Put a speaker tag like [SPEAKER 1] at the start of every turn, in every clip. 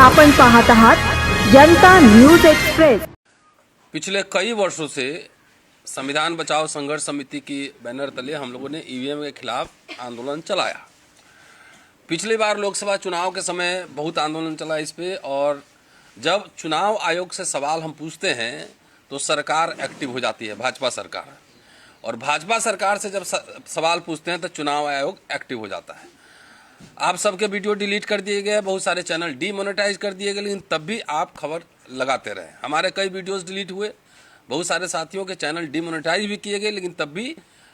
[SPEAKER 1] आपण पाहत आहात जनता न्यूज एक्सप्रेस।
[SPEAKER 2] पिछले कई वर्षों से संविधान बचाओ संघर्ष समिति की बैनर तले हम लोगों ने ईवीएम के खिलाफ आंदोलन चलाया। पिछली बार लोकसभा चुनाव के समय बहुत आंदोलन चला इस पे, और जब चुनाव आयोग से सवाल हम पूछते हैं तो सरकार एक्टिव हो जाती है, भाजपा सरकार। और भाजपा सरकार से जब सवाल पूछते हैं तो चुनाव आयोग एक्टिव हो जाता है। आप सबके वीडियो डिलीट कर दिए गए, बहुत सारे चैनल डीमोनेटाइज कर दिए गए, लेकिन तब भी आप खबर लगाते रहे। हमारे कई वीडियोस डिलीट हुए, बहुत सारे साथियों के चैनल डीमोनेटाइज भी किए गए, लेकिन तब भी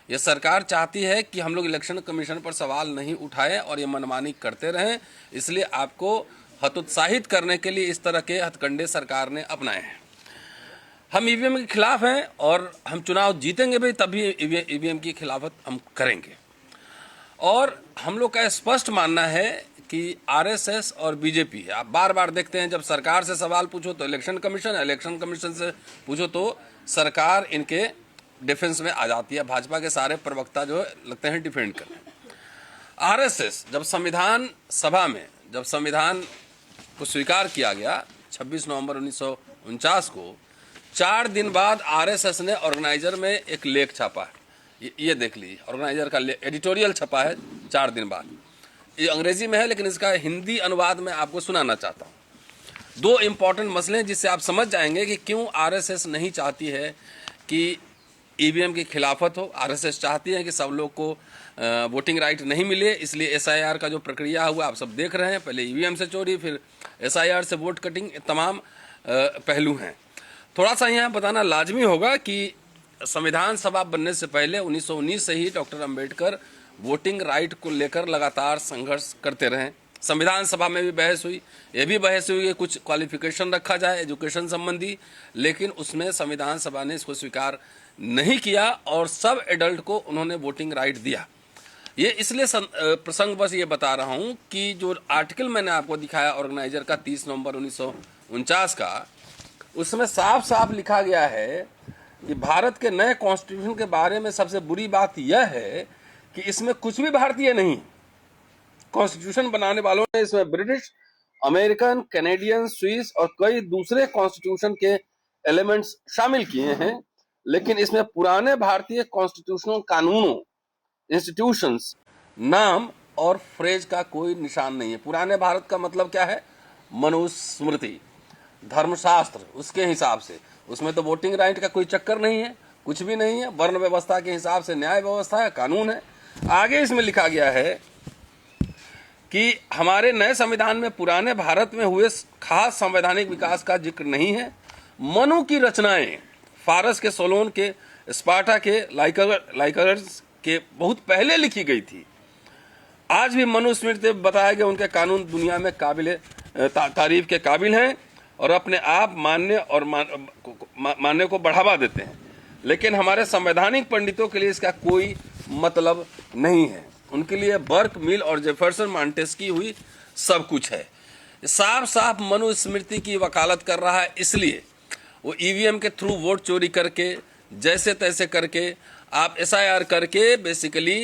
[SPEAKER 2] ये सरकार चाहती है कि हम लोग इलेक्शन कमीशन पर सवाल नहीं उठाएं और ये मनमानी करते रहें। इसलिए आपको हतोत्साहित करने के लिए इस तरह के हथकंडे सरकार ने अपनाए हैं। हम ईवीएम के खिलाफ हैं और हम चुनाव जीतेंगे भी, तभी ईवीएम की खिलाफत हम करेंगे। और हम लोग का स्पष्ट मानना है कि आरएसएस और बीजेपी, आप बार बार देखते हैं जब सरकार से सवाल पूछो तो इलेक्शन कमीशन से पूछो तो सरकार इनके डिफेंस में आ जाती है। भाजपा के सारे प्रवक्ता जो लगते हैं डिफेंड करने। आरएसएस जब संविधान सभा में जब संविधान को स्वीकार किया गया 26 नवंबर 1949 को, 4 दिन बाद आरएसएस ने ऑर्गेनाइजर में एक लेख छापा है। ये देख लीजिए, ऑर्गेनाइजर का एडिटोरियल छपा है 4 दिन बाद। ये अंग्रेजी में है, लेकिन इसका हिंदी अनुवाद मैं आपको सुनाना चाहता हूँ। 2 इम्पॉर्टेंट मसले हैं जिससे आप समझ जाएंगे कि क्यों आरएसएस नहीं चाहती है कि ईवीएम की खिलाफत हो। आरएसएस चाहती है कि सब लोग को वोटिंग राइट नहीं मिले, इसलिए एसआईआर का जो प्रक्रिया हुआ आप सब देख रहे हैं। पहले ईवीएम से चोरी, फिर एसआईआर से वोट कटिंग, तमाम पहलू हैं। थोड़ा सा यहाँ बताना लाजमी होगा कि संविधान सभा बनने से पहले 1919 से ही डॉक्टर अंबेडकर वोटिंग राइट को लेकर लगातार संघर्ष करते रहे। संविधान सभा में भी बहस हुई, ये भी बहस हुई कि कुछ क्वालिफिकेशन रखा जाए एजुकेशन संबंधी, लेकिन उसमें संविधान सभा ने इसको स्वीकार नहीं किया और सब एडल्ट को उन्होंने वोटिंग राइट दिया। ये इसलिए प्रसंग बस ये बता रहा हूँ कि जो आर्टिकल मैंने आपको दिखाया ऑर्गेनाइजर का 30 नवंबर 1949 का, उसमें साफ साफ लिखा गया है कि भारत के नए कॉन्स्टिट्यूशन के बारे में सबसे बुरी बात यह है कि इसमें कुछ भी भारतीय नहीं। कॉन्स्टिट्यूशन बनाने वालों ने इसमें ब्रिटिश, अमेरिकन, कैनेडियन, स्विस और कई दूसरे कॉन्स्टिट्यूशन के एलिमेंट्स शामिल किए हैं, लेकिन इसमें पुराने भारतीय कॉन्स्टिट्यूशनल कानूनों, इंस्टीट्यूशंस, नाम और फ्रेज का कोई निशान नहीं है। पुराने भारत का मतलब क्या है? मनुस्मृति, धर्मशास्त्र, उसके हिसाब से। उसमें तो वोटिंग राइट का कोई चक्कर नहीं है, कुछ भी नहीं है। वर्ण व्यवस्था के हिसाब से न्याय व्यवस्था है, कानून है। आगे इसमें लिखा गया है कि हमारे नए संविधान में पुराने भारत में हुए खास संवैधानिक विकास का जिक्र नहीं है। मनु की रचनाएं फारस के सोलोन के, स्पार्टा के, लाइकर्स के बहुत पहले लिखी गई थी। आज भी मनुस्मृति बताए गए उनके कानून दुनिया में तारीफ के काबिल हैं और अपने आप मानने को बढ़ावा देते हैं, लेकिन हमारे संवैधानिक पंडितों के लिए इसका कोई मतलब नहीं है। उनके लिए बर्क, मिल और जेफरसन, मॉन्टेस्की हुई सब कुछ है। साफ साफ मनुस्मृति की वकालत कर रहा है। इसलिए वो ईवीएम के थ्रू वोट चोरी करके, जैसे तैसे करके, आप एसआईआर करके बेसिकली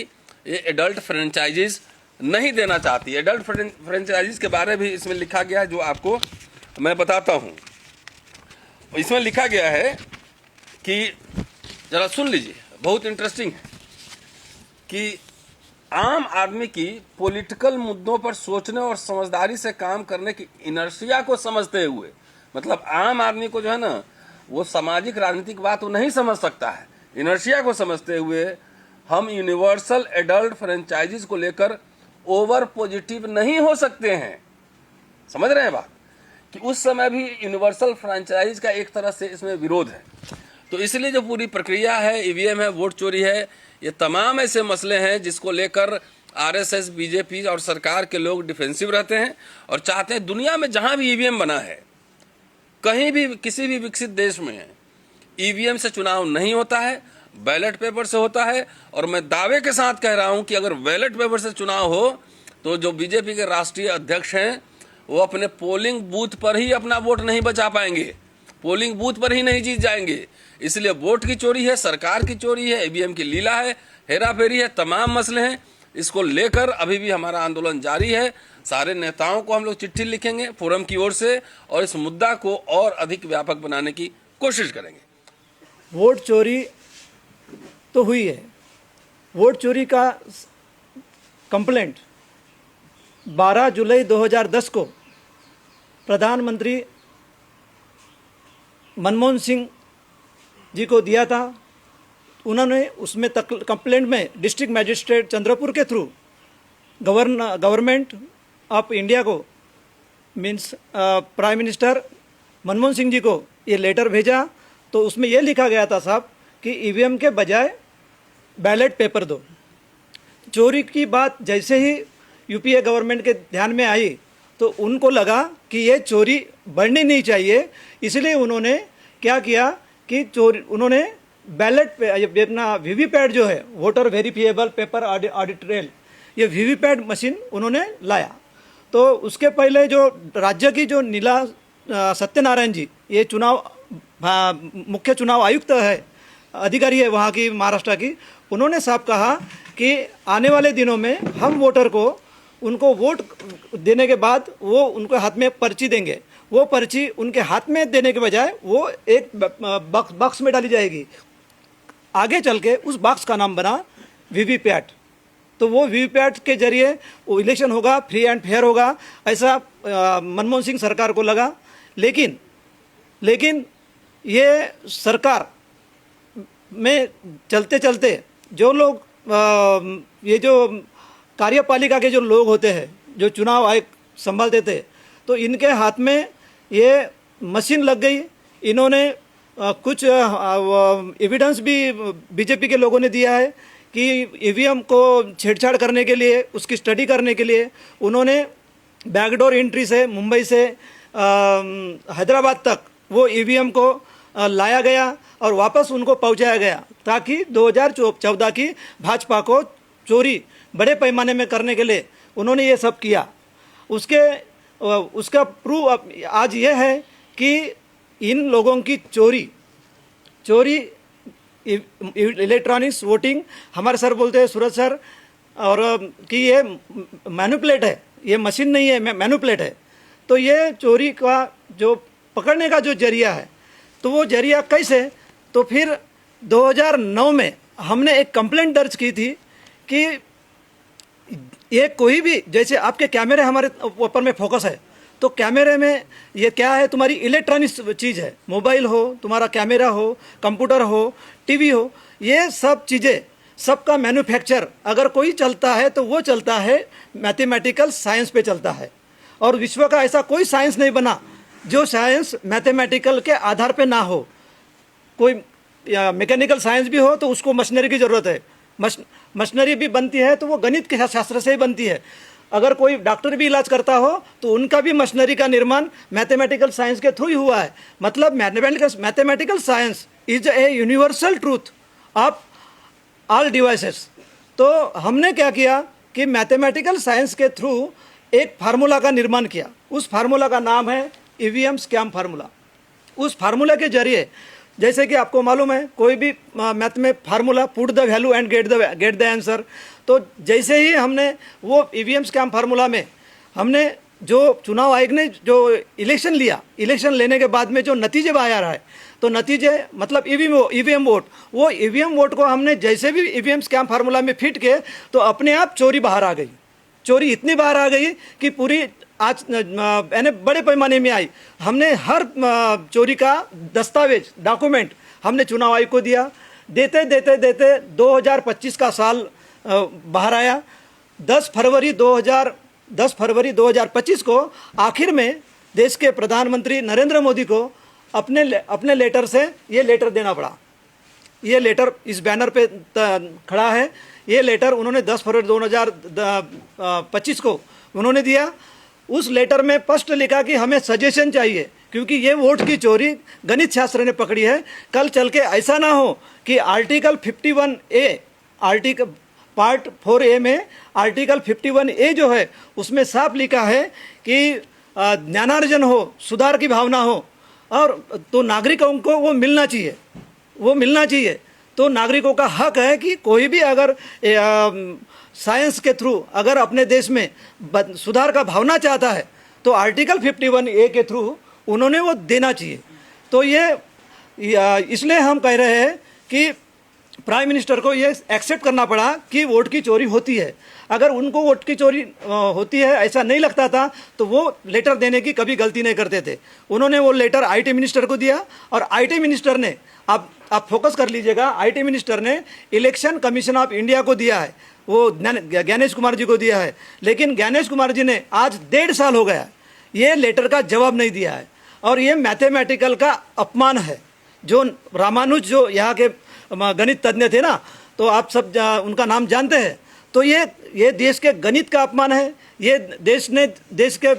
[SPEAKER 2] ये एडल्ट फ्रेंचाइजीज नहीं देना चाहती। एडल्ट फ्रेंचाइजीज के बारे में भी इसमें लिखा गया है, जो आपको मैं बताता हूँ। इसमें लिखा गया है कि जरा सुन लीजिए, बहुत इंटरेस्टिंग है कि आम आदमी की पॉलिटिकल मुद्दों पर सोचने और समझदारी से काम करने की इनर्शिया को समझते हुए, मतलब आम आदमी को जो है ना, वो सामाजिक राजनीतिक बात वो नहीं समझ सकता है। इनर्शिया को समझते हुए हम यूनिवर्सल एडल्ट फ्रेंचाइजीज को लेकर ओवर पॉजिटिव नहीं हो सकते हैं। समझ रहे हैं बात? कि उस समय भी यूनिवर्सल फ्रेंचाइज का एक तरह से इसमें विरोध है। तो इसलिए जो पूरी प्रक्रिया है, ईवीएम है, वोट चोरी है, ये तमाम ऐसे मसले हैं जिसको लेकर आरएसएस, बीजेपी और सरकार के लोग डिफेंसिव रहते हैं और चाहते हैं दुनिया में जहां भी ईवीएम बना है, कहीं भी किसी भी विकसित देश में ईवीएम से चुनाव नहीं होता है, बैलेट पेपर से होता है। और मैं दावे के साथ कह रहा हूं कि अगर बैलेट पेपर से चुनाव हो तो जो बीजेपी के राष्ट्रीय अध्यक्ष हैं वो अपने पोलिंग बूथ पर ही अपना वोट नहीं बचा पाएंगे, पोलिंग बूथ पर ही नहीं जीत जाएंगे। इसलिए वोट की चोरी है, सरकार की चोरी है, ईवीएम की लीला है, हेरा फेरी है, तमाम मसले हैं इसको लेकर अभी भी हमारा आंदोलन जारी है। सारे नेताओं को हम लोग चिट्ठी लिखेंगे फोरम की ओर से और इस मुद्दा को और अधिक व्यापक बनाने की कोशिश करेंगे।
[SPEAKER 3] वोट चोरी तो हुई है। वोट चोरी का कंप्लेंट 12 जुलाई 2010 को प्रधानमंत्री मनमोहन सिंह जी को दिया था। उन्होंने उसमें कंप्लेंट में डिस्ट्रिक्ट मजिस्ट्रेट चंद्रपुर के थ्रू गवर्नमेंट ऑफ इंडिया को means prime minister Manmohan Singh ji को ये लेटर भेजा। तो उसमें ये लिखा गया था साहब कि ईवीएम के बजाय बैलेट पेपर दो। चोरी की बात जैसे ही यूपीए गवर्नमेंट के ध्यान में आई तो उनको लगा कि ये चोरी बढ़नी नहीं चाहिए, इसलिए उन्होंने क्या किया कि उन्होंने बैलेट पे अपना वीवीपैट जो है voter verifiable paper audit trail, ये वीवीपैट मशीन उन्होंने लाया। तो उसके पहले जो राज्य की जो नीला सत्यनारायण जी, ये मुख्य चुनाव आयुक्त है, अधिकारी है वहाँ की महाराष्ट्र की, उन्होंने साफ कहा कि आने वाले दिनों में हम वोटर को उनको वोट देने के बाद वो उनके हाथ में पर्ची देंगे। वो पर्ची उनके हाथ में देने के बजाय वो एक बॉक्स में डाली जाएगी। आगे चल के उस बॉक्स का नाम बना वीवीपैट। तो वो वीवीपैट के जरिए वो इलेक्शन होगा, फ्री एंड फेयर होगा, ऐसा मनमोहन सिंह सरकार को लगा। लेकिन ये सरकार में चलते चलते जो लोग ये जो कार्यपालिका के जो लोग होते हैं, जो चुनाव आयोग संभालते थे, तो इनके हाथ में ये मशीन लग गई। इन्होंने कुछ एविडेंस भी बीजेपी के लोगों ने दिया है कि ईवीएम को छेड़छाड़ करने के लिए, उसकी स्टडी करने के लिए उन्होंने बैकडोर एंट्री से मुंबई से हैदराबाद तक वो ईवीएम को लाया गया और वापस उनको पहुंचाया गया, ताकि 2014 की भाजपा को चोरी बड़े पैमाने में करने के लिए उन्होंने ये सब किया। उसका प्रूफ आज ये है कि इन लोगों की चोरी इलेक्ट्रॉनिक्स वोटिंग, हमारे सर बोलते हैं सूरज सर, और कि ये मैनिपुलेट है, ये मशीन नहीं है, मैनिपुलेट है। तो ये चोरी का जो पकड़ने का जो जरिया है, तो वो जरिया कैसे, तो फिर 2009 में हमने एक कंप्लेंट दर्ज की थी कि ये कोई भी, जैसे आपके कैमरे हमारे ऊपर में फोकस है, तो कैमरे में ये क्या है, तुम्हारी इलेक्ट्रॉनिक चीज़ है, मोबाइल हो, तुम्हारा कैमरा हो, कंप्यूटर हो, टीवी हो, ये सब चीज़ें सबका मैन्युफैक्चर अगर कोई चलता है तो वो चलता है मैथमेटिकल साइंस पे चलता है। और विश्व का ऐसा कोई साइंस नहीं बना जो साइंस मैथमेटिकल के आधार पे ना हो। कोई मैकेनिकल साइंस भी हो तो उसको मशीनरी की ज़रूरत है, मशीनरी भी बनती है तो वो गणित के शास्त्र से ही बनती है। अगर कोई डॉक्टर भी इलाज करता हो तो उनका भी मशीनरी का निर्माण मैथमेटिकल साइंस के थ्रू ही हुआ है। मतलब mathematical science is a universal truth of all devices. तो हमने क्या किया कि मैथमेटिकल साइंस के थ्रू एक फार्मूला का निर्माण किया। उस फार्मूला का नाम है ईवीएम स्कैम फार्मूला। उस फार्मूला के जरिए, जैसे कि आपको मालूम है, कोई भी मैथ में formula, put the value and get the answer. तो जैसे ही हमने वो ईवीएम स्कैम फार्मूला में हमने जो चुनाव आयोग ने जो इलेक्शन लिया, इलेक्शन लेने के बाद में जो नतीजे बाहर आए, तो नतीजे मतलब ईवीएम वोट, वो ईवीएम वोट को हमने जैसे भी ईवीएम स्कैम फार्मूला में फिट किए तो अपने आप चोरी बाहर आ गई। चोरी इतनी बाहर आ गई कि पूरी आज यानी बड़े पैमाने में आई। हमने हर चोरी का दस्तावेज, डॉक्यूमेंट हमने चुनाव आयोग को दिया। देते 2025 का साल बाहर आया। 10 फरवरी 2025 को आखिर में देश के प्रधानमंत्री नरेंद्र मोदी को अपने लेटर से ये लेटर देना पड़ा। ये लेटर इस बैनर पे खड़ा है। ये लेटर उन्होंने 10 फरवरी 2025 को उन्होंने दिया। उस लेटर में स्पष्ट लिखा कि हमें सजेशन चाहिए, क्योंकि ये वोट की चोरी गणित शास्त्र ने पकड़ी है। कल चल के ऐसा ना हो कि article 51A, article part 4A में आर्टिकल 51A जो है उसमें साफ लिखा है कि ज्ञानार्जन हो, सुधार की भावना हो, और तो नागरिकों को वो मिलना चाहिए। तो नागरिकों का हक है कि कोई भी अगर साइंस के थ्रू अगर अपने देश में सुधार का भावना चाहता है तो आर्टिकल 51A के थ्रू उन्होंने वो देना चाहिए। तो ये इसलिए हम कह रहे हैं कि प्राइम मिनिस्टर को ये एक्सेप्ट करना पड़ा कि वोट की चोरी होती है। अगर उनको वोट की चोरी होती है ऐसा नहीं लगता था तो वो लेटर देने की कभी गलती नहीं करते थे। उन्होंने वो लेटर आईटी मिनिस्टर को दिया और आईटी मिनिस्टर ने, आप फोकस कर लीजिएगा, आईटी मिनिस्टर ने इलेक्शन कमीशन ऑफ इंडिया को दिया है, वो ज्ञानेश कुमार जी को दिया है। लेकिन ज्ञानेश कुमार जी ने आज 1.5 साल हो गया ये लेटर का जवाब नहीं दिया है और ये मैथमेटिकल का अपमान है। जो रामानुज जो यहाँ के गणित तज्ञ थे ना, तो आप सब उनका नाम जानते हैं। तो ये देश के गणित का अपमान है। ये देश के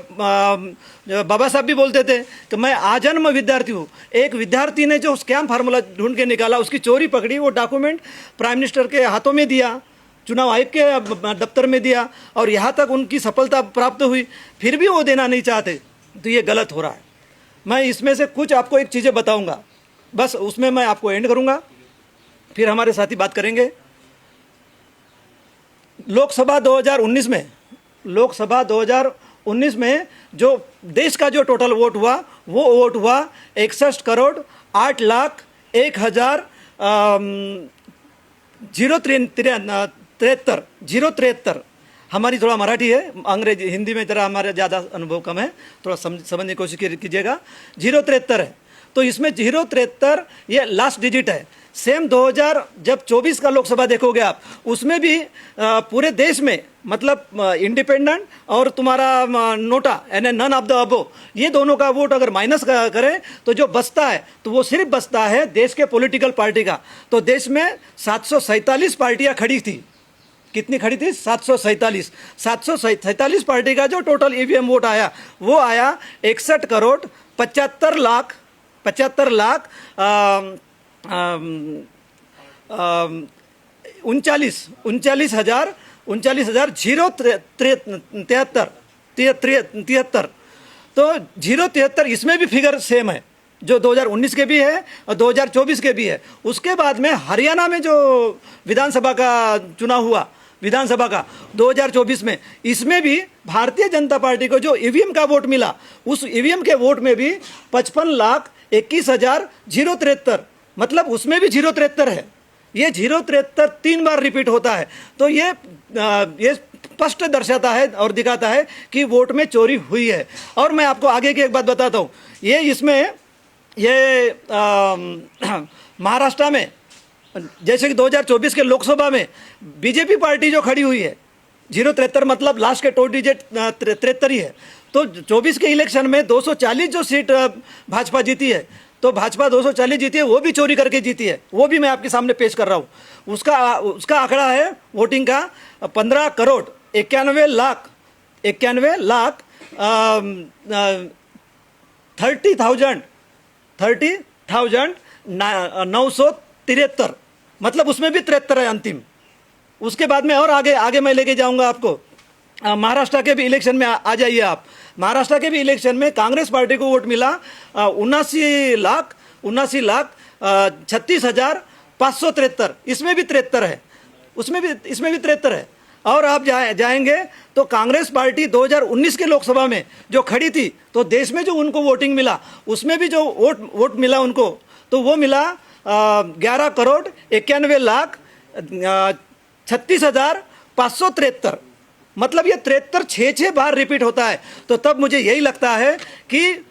[SPEAKER 3] बाबा साहब भी बोलते थे कि मैं आजन्म विद्यार्थी हूँ। एक विद्यार्थी ने जो स्कैम फार्मूला ढूंढ के निकाला, उसकी चोरी पकड़ी, वो डॉक्यूमेंट प्राइम मिनिस्टर के हाथों में दिया, चुनाव आयोग के दफ्तर में दिया और यहाँ तक उनकी सफलता प्राप्त हुई, फिर भी वो देना नहीं चाहते। तो ये गलत हो रहा है। मैं इसमें से कुछ आपको एक चीज़ें बताऊंगा, बस उसमें मैं आपको एंड करूंगा, फिर हमारे साथी बात करेंगे। लोकसभा 2019 में जो देश का जो टोटल वोट हुआ वो वोट हुआ 61 करोड़ 8 लाख 073। हमारी थोड़ा मराठी है, अंग्रेजी हिंदी में जरा हमारे ज़्यादा अनुभव कम है, थोड़ा समझने की कोशिश कीजिएगा। 073 है, तो इसमें 073 ये लास्ट डिजिट है। सेम 2024 का लोकसभा देखोगे आप, उसमें भी पूरे देश में मतलब इंडिपेंडेंट और तुम्हारा नोटा यानी नन ऑफ द अबो, ये दोनों का वोट अगर माइनस करें तो जो बचता है तो वो सिर्फ बचता है देश के पॉलिटिकल पार्टी का। तो देश में 747 पार्टियां खड़ी थी। कितनी खड़ी थी? 747। 747 पार्टी का जो टोटल ईवीएम वोट आया वो आया 61 करोड़ 75 लाख 39,073। तो 073 इसमें भी फिगर सेम है, जो 2019 के भी है और 2024 के भी है। उसके बाद में हरियाणा में जो विधानसभा का चुनाव हुआ, विधानसभा का 2024 में, इसमें भी भारतीय जनता पार्टी को जो ईवीएम का वोट मिला, उस ईवीएम के वोट में भी 55,21,073, मतलब उसमें भी 073 है। ये 073 3 बार रिपीट होता है। तो ये स्पष्ट दर्शाता है और दिखाता है कि वोट में चोरी हुई है। और मैं आपको आगे की एक बात बताता हूँ, ये इसमें महाराष्ट्र में जैसे कि 2024 के लोकसभा में बीजेपी पार्टी जो खड़ी हुई है, 073 मतलब लास्ट के 2 डिजिट 73 ही है। तो 24 के इलेक्शन में 240 जो सीट भाजपा जीती है, तो भाजपा 240 जीती है, वो भी चोरी करके जीती है। वो भी मैं आपके सामने पेश कर रहा हूँ। उसका आंकड़ा है वोटिंग का 15 करोड़ 91 लाख 30,973, मतलब उसमें भी 73 है अंतिम। उसके बाद में और आगे मैं लेके जाऊंगा आपको। महाराष्ट्र के भी इलेक्शन में आ जाइए आप। महाराष्ट्र के भी इलेक्शन में कांग्रेस पार्टी को वोट मिला 79,36,573। इसमें भी 73 है, इसमें भी 73 है। और आप जाएंगे तो कांग्रेस पार्टी 2019 के लोकसभा में जो खड़ी थी, तो देश में जो उनको वोटिंग मिला, उसमें भी जो वोट मिला उनको, तो वो मिला 11 करोड़ 91 लाख 36,573। मतलब ये 73 6 बार रिपीट होता है। तो तब मुझे यही लगता है कि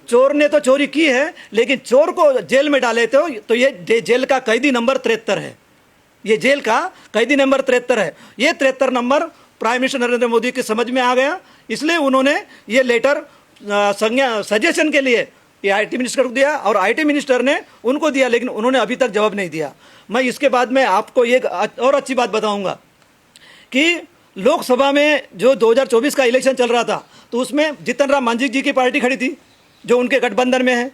[SPEAKER 3] चोर ने तो चोरी की है, लेकिन चोर को जेल में डाले तो ये जेल का कैदी नंबर 73 है। ये जेल का कैदी नंबर 73 है। ये 73 number prime minister Narendra Modi के समझ में आ गया, इसलिए उन्होंने ये लेटर सजेशन के लिए ये आईटी मिनिस्टर को दिया और आईटी मिनिस्टर ने उनको दिया, लेकिन उन्होंने अभी तक जवाब नहीं दिया। मैं इसके बाद में आपको एक और अच्छी बात बताऊंगा कि लोकसभा में जो 2024 का इलेक्शन चल रहा था, तो उसमें जीतन राम मांझी जी की पार्टी खड़ी थी जो उनके गठबंधन में है।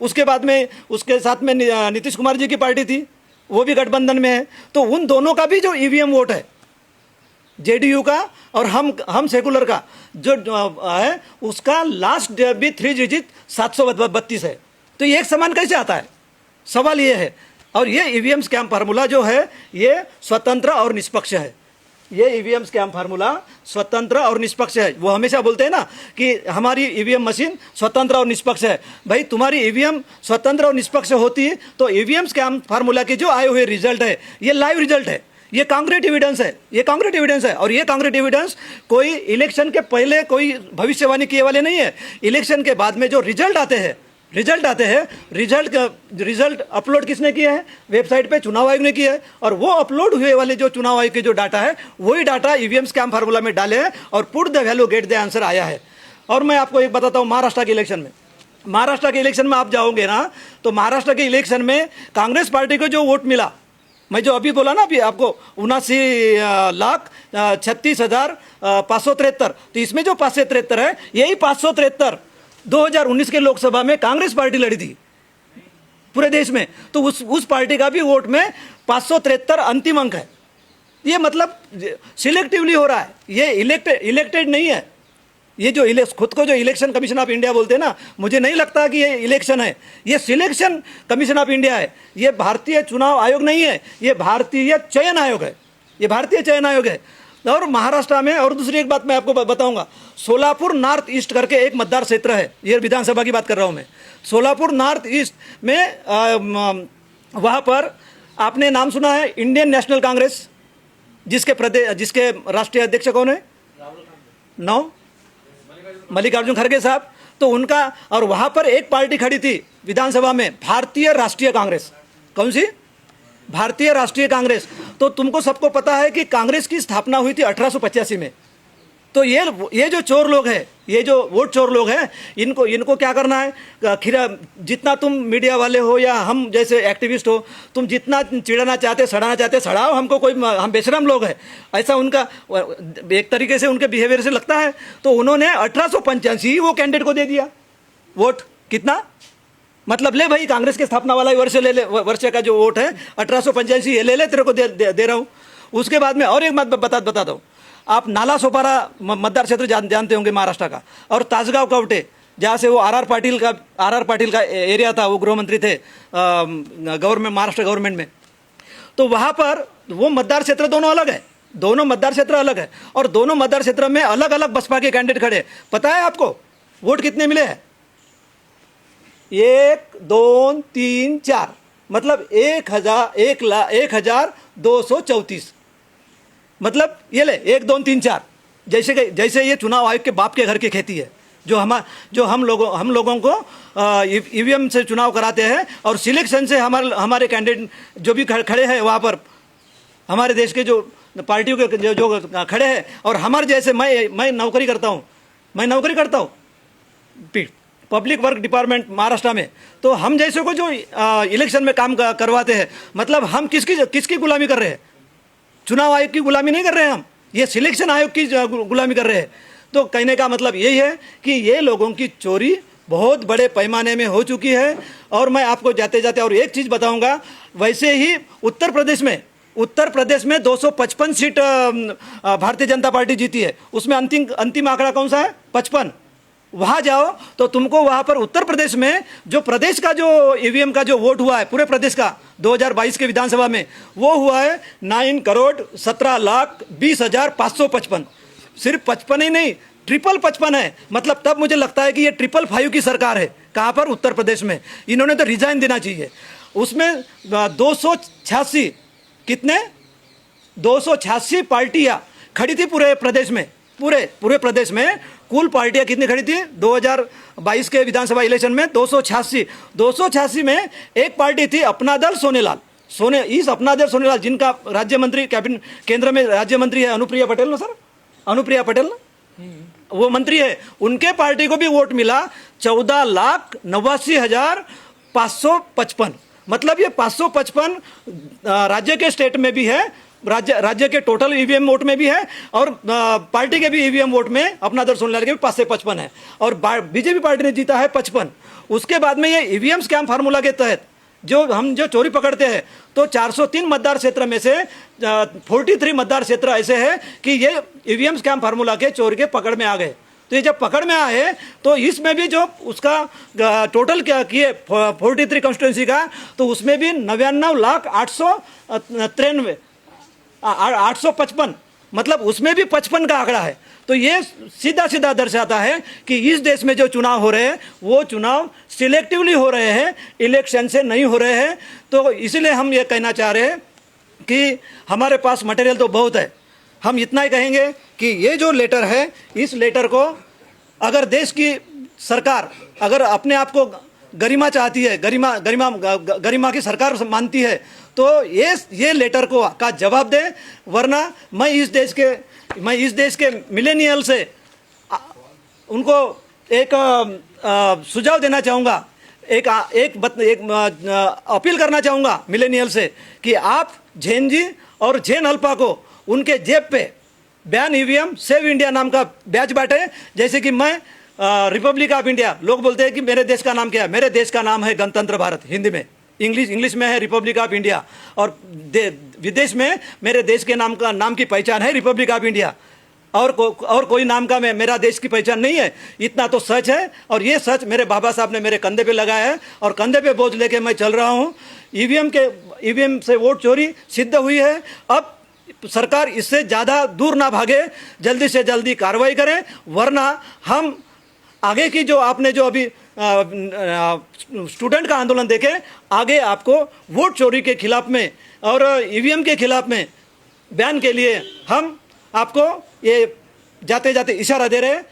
[SPEAKER 3] उसके बाद में उसके साथ में नीतीश कुमार जी की पार्टी थी, वो भी गठबंधन में है। तो उन दोनों का भी जो ईवीएम वोट है, जेडीयू का और हम सेकुलर का जो है, उसका लास्ट भी 3 डिजिट 732 है। तो ये एक समान कैसे आता है? सवाल ये है। और ये ईवीएम स्कैम फार्मूला जो है ये स्वतंत्र और निष्पक्ष है। ये ईवीएम स्कैम फार्मूला स्वतंत्र और निष्पक्ष है। वो हमेशा बोलते हैं ना कि हमारी ईवीएम मशीन स्वतंत्र और निष्पक्ष है। भाई तुम्हारी ईवीएम स्वतंत्र और निष्पक्ष होती तो ईवीएम स्कैम फार्मूला के जो आए हुए रिजल्ट है ये लाइव रिजल्ट है, ये कांक्रीट एविडेंस है, ये कांक्रीट एविडेंस है। और ये कांक्रीट एविडेंस कोई इलेक्शन के पहले कोई भविष्यवाणी किए वाले नहीं है। इलेक्शन के बाद में जो रिजल्ट आते हैं रिजल्ट अपलोड किसने किए हैं? वेबसाइट पे चुनाव आयोग ने किए हैं। और वो अपलोड हुए वाले जो चुनाव आयोग के जो डाटा है वही डाटा ईवीएम स्कैम फार्मूला में डाले हैं और put the value get the answer आया है। और मैं आपको एक बताता हूँ, महाराष्ट्र के इलेक्शन में आप जाओगे ना तो महाराष्ट्र के इलेक्शन में कांग्रेस पार्टी को जो वोट मिला, मैं जो अभी बोला ना अभी आपको 79,36,573, तो इसमें जो 573 है यही 573 2019 के लोकसभा में कांग्रेस पार्टी लड़ी थी पूरे देश में। तो उस पार्टी का भी वोट में 573 अंतिम अंक है। ये मतलब सिलेक्टिवली हो रहा है, ये इलेक्टेड नहीं है। ये जो खुद को जो इलेक्शन कमीशन ऑफ इंडिया बोलते हैं ना, मुझे नहीं लगता कि ये इलेक्शन है, ये सिलेक्शन कमीशन ऑफ इंडिया है। ये भारतीय चुनाव आयोग नहीं है, ये भारतीय चयन आयोग है, ये भारतीय चयन आयोग है। और महाराष्ट्र में और दूसरी एक बात मैं आपको बताऊंगा, सोलापुर नॉर्थ ईस्ट करके एक मतदार क्षेत्र है, ये विधानसभा की बात कर रहा हूं मैं। सोलापुर नॉर्थ ईस्ट में वहां पर आपने नाम सुना है इंडियन नेशनल कांग्रेस, जिसके राष्ट्रीय अध्यक्ष कौन है? मल्लिकार्जुन खड़गे साहब। तो उनका, और वहां पर एक पार्टी खड़ी थी विधानसभा में, भारतीय राष्ट्रीय कांग्रेस। कौन सी? भारतीय राष्ट्रीय कांग्रेस। तो तुमको सबको पता है कि कांग्रेस की स्थापना हुई थी 1885 में। तो ये जो चोर लोग हैं, ये जो वोट चोर लोग हैं, इनको क्या करना है? जितना तुम मीडिया वाले हो या हम जैसे एक्टिविस्ट हो, तुम जितना चिढ़ाना चाहते, सड़ाना चाहते, सड़ाओ हमको, हम बेशरम लोग हैं, ऐसा उनका एक तरीके से उनके बिहेवियर से लगता है। तो उन्होंने 1885 वो कैंडिडेट को दे दिया वोट। कितना? मतलब ले भाई, कांग्रेस के स्थापना वाला वर्ष ले ले, वर्ष का जो वोट है 1885 ये ले तेरे को दे रहा हूँ। उसके बाद में और एक बात बता दो, आप नाला सोपारा मतदार क्षेत्र जानते होंगे महाराष्ट्र का, और ताजगांव कवटे, जहाँ से वो आर पाटिल का एरिया था, वो गृह मंत्री थे गवर्नमेंट, महाराष्ट्र गवर्नमेंट में। तो वहाँ पर वो मतदार क्षेत्र दोनों अलग है, दोनों मतदार क्षेत्र अलग है, और दोनों मतदार क्षेत्र में अलग अलग बसपा के कैंडिडेट खड़े। पता है आपको वोट कितने मिले हैं? 1, 2, 3, 4, मतलब 1,234। मतलब ये ले 1, 2, 3, 4, जैसे ये चुनाव आयोग के बाप के घर की खेती है, जो हम लोगों को ईवीएम से चुनाव कराते हैं और सिलेक्शन से हमारे कैंडिडेट जो भी खड़े हैं वहाँ पर, हमारे देश के जो पार्टियों के जो खड़े हैं, और हमारे जैसे मैं नौकरी करता हूँ पब्लिक वर्क डिपार्टमेंट महाराष्ट्र में। तो हम जैसे को जो इलेक्शन में काम करवाते हैं, मतलब हम किसकी गुलामी कर रहे हैं? चुनाव आयोग की गुलामी नहीं कर रहे हैं हम, ये सिलेक्शन आयोग की गुलामी कर रहे हैं। तो कहने का मतलब यही है कि ये लोगों की चोरी बहुत बड़े पैमाने में हो चुकी है। और मैं आपको जाते जाते और एक चीज़ बताऊंगा, वैसे ही उत्तर प्रदेश में 255 सीट भारतीय जनता पार्टी जीती है। उसमें अंतिम आंकड़ा कौन सा है? 55। वहाँ जाओ तो तुमको वहाँ पर उत्तर प्रदेश में जो प्रदेश का जो ईवीएम का जो वोट हुआ है पूरे प्रदेश का 2022 के विधानसभा में, वो हुआ है 9,17,20,555। सिर्फ 55 ही नहीं, 55 है। मतलब तब मुझे लगता है कि ये 555 की सरकार है। कहाँ पर? उत्तर प्रदेश में। इन्होंने तो रिजाइन देना चाहिए। उसमें 286 कितने 286 पार्टियाँ खड़ी थी पूरे प्रदेश में। पूरे प्रदेश में कुल पार्टियां कितनी खड़ी थी 2022 के विधानसभा इलेक्शन में? 286 में एक पार्टी थी अपना दल सोनेलाल, अपना दल सोनेलाल, जिनका राज्य मंत्री कैबिनेट केंद्र में राज्य मंत्री है अनुप्रिया पटेल ना सर, अनुप्रिया पटेल ना, वो मंत्री है। उनके पार्टी को भी वोट मिला 14,89,555। मतलब ये 555 राज्य के स्टेट में भी है, राज्य के टोटल ईवीएम वोट में भी है, और पार्टी के भी ईवीएम वोट में अपना दल सोनेलाल के भी 555 है, और बीजेपी पार्टी ने जीता है 55। उसके बाद में ये ईवीएम स्कैम फार्मूला के तहत जो चोरी पकड़ते हैं, तो 403 मतदार क्षेत्र में से 43 मतदार क्षेत्र ऐसे हैं कि ये ईवीएम स्कैम फार्मूला के चोर के पकड़ में आ गए। तो ये जब पकड़ में आए तो इसमें भी जो उसका टोटल क्या किए 43 कॉन्स्टिट्यूंसी का, तो उसमें भी 99,853,855, मतलब उसमें भी 55 का आंकड़ा है। तो ये सीधा सीधा दर्शाता है कि इस देश में जो चुनाव हो रहे हैं वो चुनाव सिलेक्टिवली हो रहे हैं, इलेक्शन से नहीं हो रहे हैं। तो इसलिए हम ये कहना चाह रहे हैं कि हमारे पास मटेरियल तो बहुत है, हम इतना ही कहेंगे कि ये जो लेटर है, इस लेटर को अगर देश की सरकार अगर अपने आप को गरिमा चाहती है, गरिमा की सरकार मानती है, तो ये लेटर को का जवाब दे, वरना मैं इस देश के मिलेनियल से उनको एक सुझाव देना चाहूँगा, एक अपील करना चाहूँगा मिलेनियल से कि आप जैन जी और जैन अल्पा को उनके जेब पे बैन ईवीएम सेव इंडिया नाम का बैच बांटे। जैसे कि मैं रिपब्लिक ऑफ इंडिया, लोग बोलते हैं कि मेरे देश का नाम क्या है, मेरे देश का नाम है गणतंत्र भारत, हिंदी में, इंग्लिश में है रिपब्लिक ऑफ इंडिया, और विदेश में मेरे देश के नाम की पहचान है रिपब्लिक ऑफ इंडिया, और कोई नाम का मेरा देश की पहचान नहीं है। इतना तो सच है, और ये सच मेरे बाबा साहब ने मेरे कंधे पे लगाया है, और कंधे पे बोझ लेके मैं चल रहा हूँ। ईवीएम से वोट चोरी सिद्ध हुई है। अब सरकार इससे ज़्यादा दूर ना भागे, जल्दी से जल्दी कार्रवाई करें, वरना हम आगे की जो आपने जो अभी स्टूडेंट का आंदोलन देखे, आगे आपको वोट चोरी के खिलाफ में और ईवीएम के खिलाफ में बैन के लिए हम आपको ये जाते जाते इशारा दे रहे हैं।